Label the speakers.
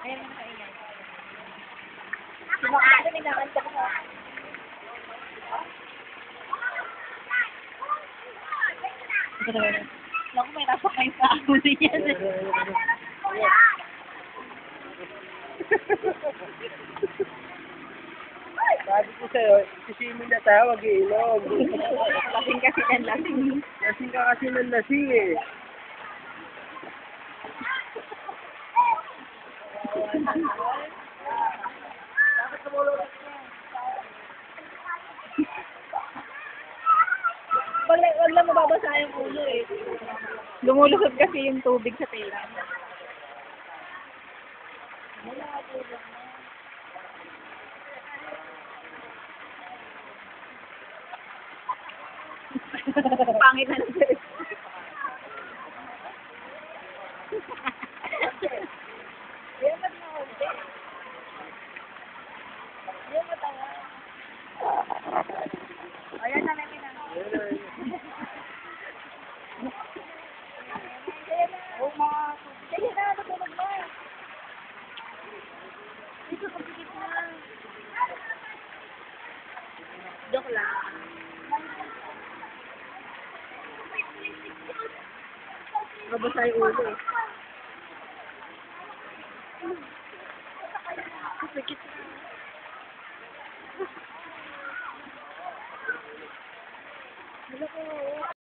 Speaker 1: Ayan mo na kaingay. Sumakit na nag-aantok ko. Naku, may rapak kayo sa ako niya.
Speaker 2: Sabi ko sa'yo, sisimin na tayo, mag-iinom.
Speaker 1: Lasing kasi ng lasing.
Speaker 2: Lasing ka kasi ng lasing eh.
Speaker 1: Wag lang mababasa yung ulo eh. Lumulusot kasi yung tubig sa tela. Pangit na lang. Yan ba't nakaulit? Yan matawa. Ayan na namin na. Oh, mga... Sige na, natulog na. Dito, kapikit na. Joke lang. Mabasa yung ulo eh. Kapikit na. Wala ko.